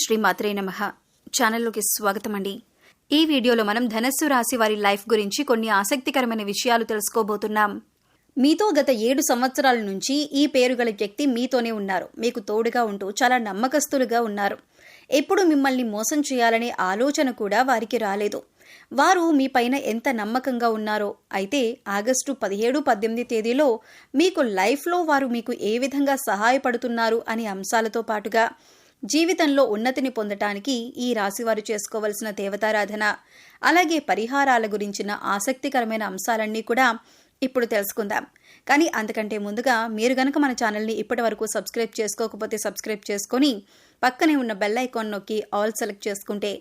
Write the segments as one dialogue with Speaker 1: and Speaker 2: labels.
Speaker 1: శ్రీ మాత్రే నమః. ఛానల్లోకి స్వాగతం అండి. ఈ వీడియోలో మనం ధనస్సు రాశి వారి లైఫ్ గురించి కొన్ని ఆసక్తికరమైన విషయాలు తెలుసుకోబోతున్నాం. మీతో గత 7 సంవత్సరాల నుంచి ఈ పేరు గల వ్యక్తి మీతోనే ఉన్నారు. మీకు తోడుగా ఉంటూ చాలా నమ్మకస్తులుగా ఉన్నారు. ఎప్పుడు మిమ్మల్ని మోసం చేయాలనే ఆలోచన కూడా వారికి రాలేదు. వారు మీ పైన ఎంత నమ్మకంగా ఉన్నారో. అయితే ఆగస్టు 17-18 తేదీలో మీకు లైఫ్లో వారు మీకు ఏ విధంగా సహాయపడుతున్నారు అనే అంశాలతో పాటుగా జీవితంలో ఉన్నతిని పొందటానికి ఈ రాశివారు చేసుకోవలసిన దేవతారాధన, అలాగే పరిహారాల గురించిన ఆసక్తికరమైన అంశాలన్నీ కూడా ఇప్పుడు తెలుసుకుందాం. కానీ అంతకంటే ముందుగా మీరు గనక మన ఛానల్ని ఇప్పటి వరకు సబ్స్క్రైబ్ చేసుకోకపోతే సబ్స్క్రైబ్ చేసుకొని పక్కనే ఉన్న బెల్ ఐకాన్ నొక్కి ఆల్ సెలెక్ట్ చేసుకుంటే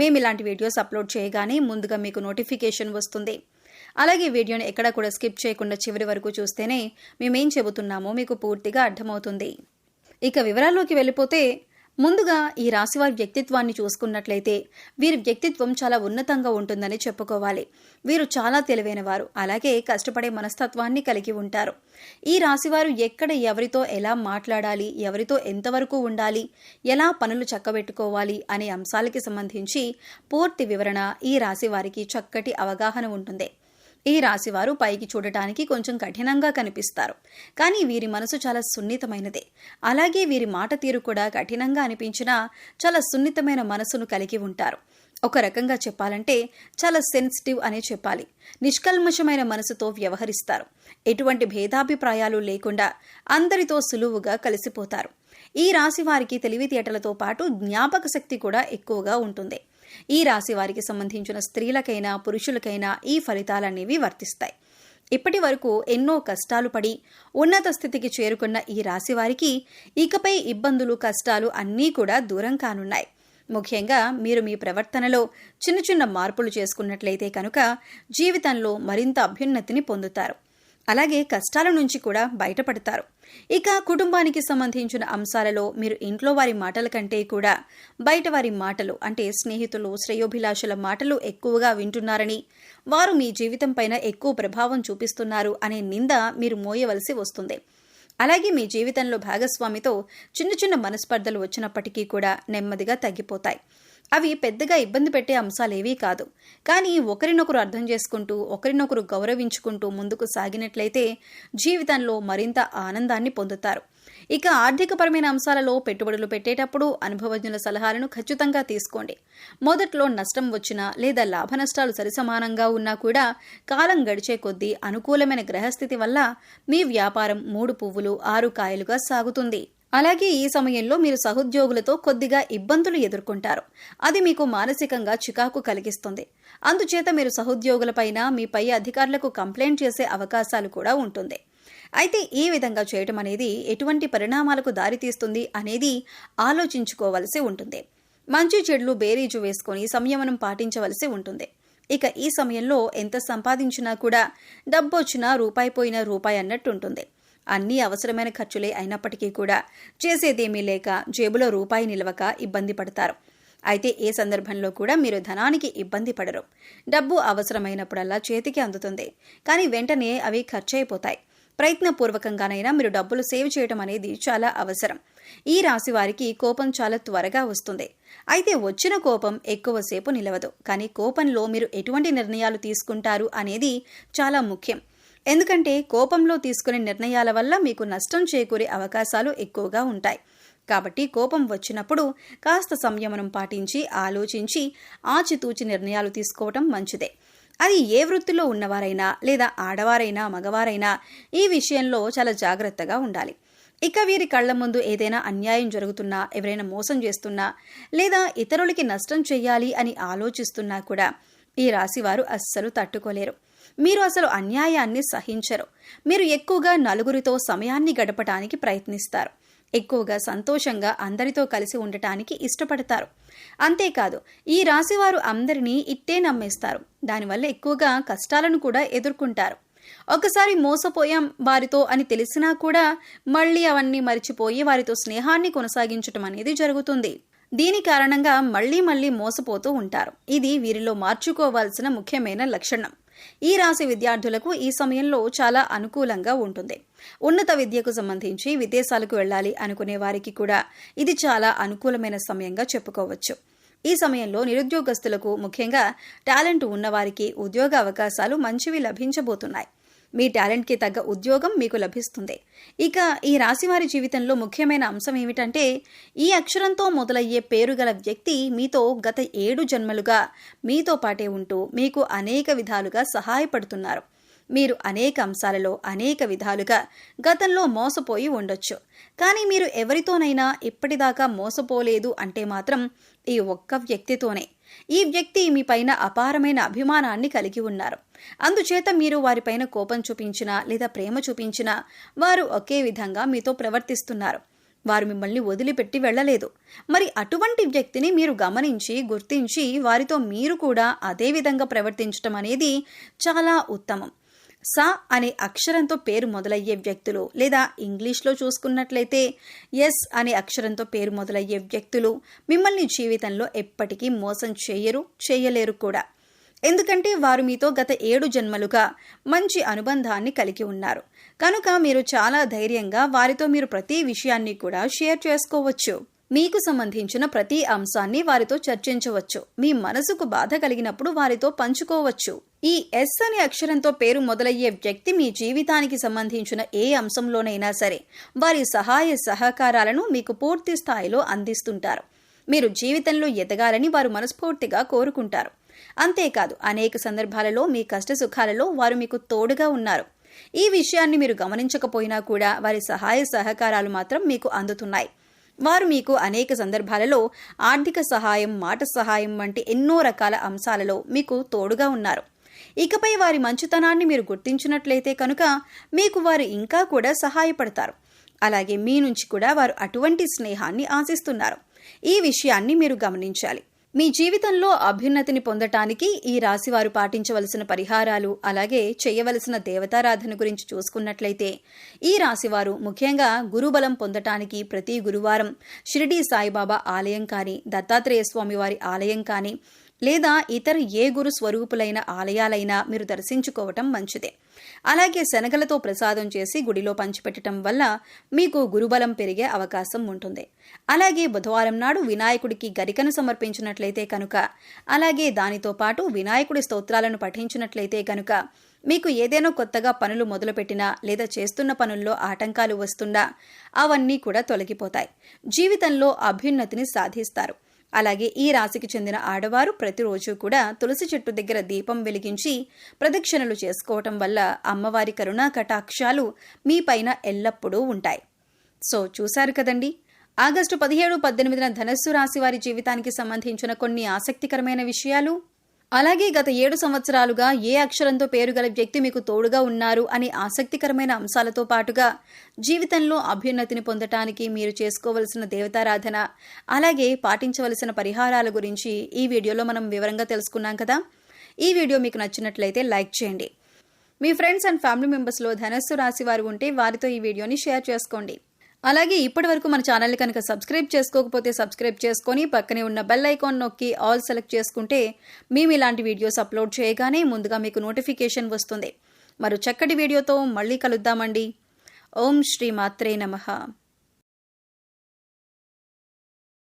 Speaker 1: మేము ఇలాంటి వీడియోస్ అప్లోడ్ చేయగానే ముందుగా మీకు నోటిఫికేషన్ వస్తుంది. అలాగే వీడియోని ఎక్కడా కూడా స్కిప్ చేయకుండా చివరి వరకు చూస్తేనే మేమేం చెబుతున్నామో మీకు పూర్తిగా అర్థమవుతుంది. ఇక వివరాల్లోకి వెళ్ళిపోతే ముందుగా ఈ రాశివారి వ్యక్తిత్వాన్ని చూసుకున్నట్లయితే వీరి వ్యక్తిత్వం చాలా ఉన్నతంగా ఉంటుందని చెప్పుకోవాలి. వీరు చాలా తెలివైన వారు, అలాగే కష్టపడే మనస్తత్వాన్ని కలిగి ఉంటారు. ఈ రాశివారు ఎక్కడ ఎవరితో ఎలా మాట్లాడాలి, ఎవరితో ఎంతవరకు ఉండాలి, ఎలా పనులు చక్కబెట్టుకోవాలి అనే అంశాలకి సంబంధించి పూర్తి వివరణ ఈ రాశివారికి చక్కటి అవగాహన ఉంటుంది. ఈ రాశివారు పైకి చూడటానికి కొంచెం కఠినంగా కనిపిస్తారు, కానీ వీరి మనసు చాలా సున్నితమైనదే. అలాగే వీరి మాట తీరు కూడా కఠినంగా అనిపించినా చాలా సున్నితమైన మనసును కలిగి ఉంటారు. ఒక రకంగా చెప్పాలంటే చాలా సెన్సిటివ్ అనే చెప్పాలి. నిష్కల్మషమైన మనసుతో వ్యవహరిస్తారు. ఎటువంటి భేదాభిప్రాయాలు లేకుండా అందరితో సులువుగా కలిసిపోతారు. ఈ రాశి వారికి తెలివితేటలతో పాటు జ్ఞాపక శక్తి కూడా ఎక్కువగా ఉంటుంది. ఈ రాశి వారికి సంబంధించిన స్త్రీలకైనా పురుషులకైనా ఈ ఫలితాలనేవి వర్తిస్తాయి. ఇప్పటి వరకు ఎన్నో కష్టాలు పడి ఉన్నత స్థితికి చేరుకున్న ఈ రాశి వారికి ఇకపై ఇబ్బందులు, కష్టాలు అన్నీ కూడా దూరం కానున్నాయి. ముఖ్యంగా మీరు మీ ప్రవర్తనలో చిన్న చిన్న మార్పులు చేసుకున్నట్లయితే కనుక జీవితంలో మరింత అభ్యున్నతిని పొందుతారు. అలాగే కష్టాల నుంచి కూడా బయటపడతారు. ఇక కుటుంబానికి సంబంధించిన అంశాలలో మీరు ఇంట్లో వారి మాటల కంటే కూడా బయట వారి మాటలు, అంటే స్నేహితులు, శ్రేయోభిలాషుల మాటలు ఎక్కువగా వింటున్నారని, వారు మీ జీవితం పైన ఎక్కువ ప్రభావం చూపిస్తున్నారు అనే నింద మీరు మోయవలసి వస్తుంది. అలాగే మీ జీవితంలో భాగస్వామితో చిన్న చిన్న మనస్పర్ధలు వచ్చినప్పటికీ కూడా నెమ్మదిగా తగ్గిపోతాయి. అవి పెద్దగా ఇబ్బంది పెట్టే అంశాలేవీ కాదు. కానీ ఒకరినొకరు అర్థం చేసుకుంటూ, ఒకరినొకరు గౌరవించుకుంటూ ముందుకు సాగినట్లయితే జీవితంలో మరింత ఆనందాన్ని పొందుతారు. ఇక ఆర్థికపరమైన అంశాలలో పెట్టుబడులు పెట్టేటప్పుడు అనుభవజ్ఞుల సలహాలను ఖచ్చితంగా తీసుకోండి. మొదట్లో నష్టం వచ్చినా లేదా లాభ నష్టాలు సరిసమానంగా ఉన్నా కూడా కాలం గడిచే కొద్దీ అనుకూలమైన గ్రహస్థితి వల్ల మీ వ్యాపారం 3 పువ్వులు 6 కాయలుగా సాగుతుంది. అలాగే ఈ సమయంలో మీరు సహోద్యోగులతో కొద్దిగా ఇబ్బందులు ఎదుర్కొంటారు. అది మీకు మానసికంగా చికాకు కలిగిస్తుంది. అందుచేత మీరు సహోద్యోగులపైన, మీ పై అధికారులకు కంప్లైంట్ చేసే అవకాశాలు కూడా ఉంటుంది. అయితే ఈ విధంగా చేయటం అనేది ఎటువంటి పరిణామాలకు దారితీస్తుంది అనేది ఆలోచించుకోవలసి ఉంటుంది. మంచి చెడులు బేరీజు వేసుకొని సంయమనం పాటించవలసి ఉంటుంది. ఇక ఈ సమయంలో ఎంత సంపాదించినా కూడా డబ్బొచ్చినా రూపాయి పోయినా రూపాయి అన్నట్టు ఉంటుంది. అన్నీ అవసరమైన ఖర్చులే అయినప్పటికీ కూడా చేసేదేమీ లేక జేబులో రూపాయి నిలవక ఇబ్బంది పడతారు. అయితే ఏ సందర్భంలో కూడా మీరు ధనానికి ఇబ్బంది పడరు. డబ్బు అవసరమైనప్పుడల్లా చేతికి అందుతుంది, కానీ వెంటనే అవి ఖర్చయిపోతాయి. ప్రయత్నపూర్వకంగానైనా మీరు డబ్బులు సేవ్ చేయడం అనేది చాలా అవసరం. ఈ రాశి వారికి కోపం చాలా త్వరగా వస్తుంది. అయితే వచ్చిన కోపం ఎక్కువసేపు నిలవదు, కానీ కోపంలో మీరు ఎటువంటి నిర్ణయాలు తీసుకుంటారు అనేది చాలా ముఖ్యం. ఎందుకంటే కోపంలో తీసుకునే నిర్ణయాల వల్ల మీకు నష్టం చేకూరే అవకాశాలు ఎక్కువగా ఉంటాయి. కాబట్టి కోపం వచ్చినప్పుడు కాస్త సంయమనం పాటించి, ఆలోచించి, ఆచితూచి నిర్ణయాలు తీసుకోవటం మంచిదే. అది ఏ వృత్తిలో ఉన్నవారైనా లేదా ఆడవారైనా మగవారైనా ఈ విషయంలో చాలా జాగ్రత్తగా ఉండాలి. ఇక వీరి కళ్ల ముందు ఏదైనా అన్యాయం జరుగుతున్నా, ఎవరైనా మోసం చేస్తున్నా లేదా ఇతరులకి నష్టం చెయ్యాలి అని ఆలోచిస్తున్నా కూడా ఈ రాశివారు అస్సలు తట్టుకోలేరు. మీరు అసలు అన్యాయాన్ని సహించరు. మీరు ఎక్కువగా నలుగురితో సమయాన్ని గడపటానికి ప్రయత్నిస్తారు. ఎక్కువగా సంతోషంగా అందరితో కలిసి ఉండటానికి ఇష్టపడతారు. అంతేకాదు ఈ రాశివారు అందరినీ ఇట్టే నమ్మేస్తారు. దానివల్ల ఎక్కువగా కష్టాలను కూడా ఎదుర్కొంటారు. ఒకసారి మోసపోయాం వారితో అని తెలిసినా కూడా మళ్ళీ అవన్నీ మరిచిపోయి వారితో స్నేహాన్ని కొనసాగించటం అనేది జరుగుతుంది. దీని కారణంగా మళ్లీ మళ్లీ మోసపోతూ ఉంటారు. ఇది వీరిలో మార్చుకోవాల్సిన ముఖ్యమైన లక్షణం. ఈ రాశి విద్యార్థులకు ఈ సమయంలో చాలా అనుకూలంగా ఉంటుంది. ఉన్నత విద్యకు సంబంధించి విదేశాలకు వెళ్ళాలి అనుకునే వారికి కూడా ఇది చాలా అనుకూలమైన సమయంగా చెప్పుకోవచ్చు. ఈ సమయంలో నిరుద్యోగస్తులకు, ముఖ్యంగా టాలెంట్ ఉన్నవారికి ఉద్యోగ అవకాశాలు మంచివి లభించబోతున్నాయి. మీ టాలెంట్కి తగ్గ ఉద్యోగం మీకు లభిస్తుంది. ఇక ఈ రాశివారి జీవితంలో ముఖ్యమైన అంశం ఏమిటంటే, ఈ అక్షరంతో మొదలయ్యే పేరు గల వ్యక్తి మీతో గత 7 జన్మలుగా మీతో పాటే ఉంటూ మీకు అనేక విధాలుగా సహాయపడుతున్నారు. మీరు అనేక అంశాలలో అనేక విధాలుగా గతంలో మోసపోయి ఉండొచ్చు. కానీ మీరు ఎవరితోనైనా ఇప్పటిదాకా మోసపోలేదు అంటే మాత్రం ఈ ఒక్క వ్యక్తితోనే. ఈ వ్యక్తి మీ పైన అపారమైన అభిమానాన్ని కలిగి ఉన్నారు. అందుచేత మీరు వారిపైన కోపం చూపించినా లేదా ప్రేమ చూపించినా వారు ఒకే విధంగా మీతో ప్రవర్తిస్తున్నారు. వారు మిమ్మల్ని వదిలిపెట్టి వెళ్ళలేదు. మరి అటువంటి వ్యక్తిని మీరు గమనించి, గుర్తించి వారితో మీరు కూడా అదే విధంగా ప్రవర్తించడం అనేది చాలా ఉత్తమం. స అనే అక్షరంతో పేరు మొదలయ్యే వ్యక్తులు, లేదా ఇంగ్లీష్లో చూసుకున్నట్లయితే ఎస్ అనే అక్షరంతో పేరు మొదలయ్యే వ్యక్తులు మిమ్మల్ని జీవితంలో ఎప్పటికీ మోసం చేయలేరు కూడా. ఎందుకంటే వారు మీతో గత 7 జన్మలుగా మంచి అనుబంధాన్ని కలిగి ఉన్నారు. కనుక మీరు చాలా ధైర్యంగా వారితో మీరు ప్రతి విషయాన్ని కూడా షేర్ చేసుకోవచ్చు. మీకు సంబంధించిన ప్రతి అంశాన్ని వారితో చర్చించవచ్చు. మీ మనసుకు బాధ కలిగినప్పుడు వారితో పంచుకోవచ్చు. ఈ ఎస్ అనే అక్షరంతో పేరు మొదలయ్యే వ్యక్తి మీ జీవితానికి సంబంధించిన ఏ అంశంలోనైనా సరే వారి సహాయ సహకారాలను మీకు పూర్తి స్థాయిలో అందిస్తుంటారు. మీరు జీవితంలో ఎదగాలని వారు మనస్ఫూర్తిగా కోరుకుంటారు. అంతేకాదు, అనేక సందర్భాలలో మీ కష్ట సుఖాలలో వారు మీకు తోడుగా ఉన్నారు. ఈ విషయాన్ని మీరు గమనించకపోయినా కూడా వారి సహాయ సహకారాలు మాత్రం మీకు అందుతున్నాయి. వారు మీకు అనేక సందర్భాలలో ఆర్థిక సహాయం, మాట సహాయం వంటి ఎన్నో రకాల అంశాలలో మీకు తోడుగా ఉన్నారు. ఇకపై వారి మంచితనాన్ని మీరు గుర్తించినట్లయితే కనుక మీకు వారు ఇంకా కూడా సహాయపడతారు. అలాగే మీ నుంచి కూడా వారు అటువంటి స్నేహాన్ని ఆశిస్తున్నారు. ఈ విషయాన్ని మీరు గమనించాలి. మీ జీవితంలో అభ్యున్నతిని పొందటానికి ఈ రాశివారు పాటించవలసిన పరిహారాలు, అలాగే చేయవలసిన దేవతారాధన గురించి చూసుకున్నట్లయితే, ఈ రాశివారు ముఖ్యంగా గురుబలం పొందటానికి ప్రతి గురువారం షిరిడీ సాయిబాబా ఆలయం కానీ, దత్తాత్రేయ స్వామి వారి ఆలయం కానీ, లేదా ఇతర ఏ గురు స్వరూపులైన ఆలయాలైనా మీరు దర్శించుకోవటం మంచిదే. అలాగే శనగలతో ప్రసాదం చేసి గుడిలో పంచిపెట్టడం వల్ల మీకు గురుబలం పెరిగే అవకాశం ఉంటుంది. అలాగే బుధవారం నాడు వినాయకుడికి గరికను సమర్పించినట్లయితే కనుక, అలాగే దానితో పాటు వినాయకుడి స్తోత్రాలను పఠించినట్లయితే కనుక మీకు ఏదైనా కొత్తగా పనులు మొదలుపెట్టినా లేదా చేస్తున్న పనుల్లో ఆటంకాలు వస్తున్నా అవన్నీ కూడా తొలగిపోతాయి. జీవితంలో అభ్యున్నతిని సాధిస్తారు. అలాగే ఈ రాశికి చెందిన ఆడవారు ప్రతిరోజు కూడా తులసి చెట్టు దగ్గర దీపం వెలిగించి ప్రదక్షిణలు చేసుకోవటం వల్ల అమ్మవారి కరుణా కటాక్షాలు మీ పైన ఎల్లప్పుడూ ఉంటాయి. సో చూశారు కదండి, ఆగస్టు 17, 18న ధనస్సు రాశి వారి జీవితానికి సంబంధించిన కొన్ని ఆసక్తికరమైన విషయాలు. అలాగే గత 7 సంవత్సరాలుగా ఏ అక్షరంతో పేరు గల వ్యక్తి మీకు తోడుగా ఉన్నారు అనే ఆసక్తికరమైన అంశాలతో పాటుగా జీవితంలో అభ్యున్నతిని పొందటానికి మీరు చేసుకోవలసిన దేవతారాధన, అలాగే పాటించవలసిన పరిహారాల గురించి ఈ వీడియోలో మనం వివరంగా తెలుసుకున్నాం కదా. ఈ వీడియో మీకు నచ్చినట్లయితే లైక్ చేయండి. మీ ఫ్రెండ్స్ అండ్ ఫ్యామిలీ మెంబర్స్లో ధనస్సు రాశి వారు ఉంటే వారితో ఈ వీడియోని షేర్ చేసుకోండి. అలాగే ఇప్పటి వరకు మన ఛానల్ని కనుక సబ్స్క్రైబ్ చేసుకోకపోతే సబ్స్క్రైబ్ చేసుకొని పక్కనే ఉన్న బెల్ ఐకాన్ నొక్కి ఆల్ సెలెక్ట్ చేసుకుంటే మేము ఇలాంటి వీడియోస్ అప్లోడ్ చేయగానే ముందుగా మీకు నోటిఫికేషన్ వస్తుంది. మరో చక్కటి వీడియోతో మళ్ళీ కలుద్దామండి. ఓం శ్రీ మాత్రే నమః.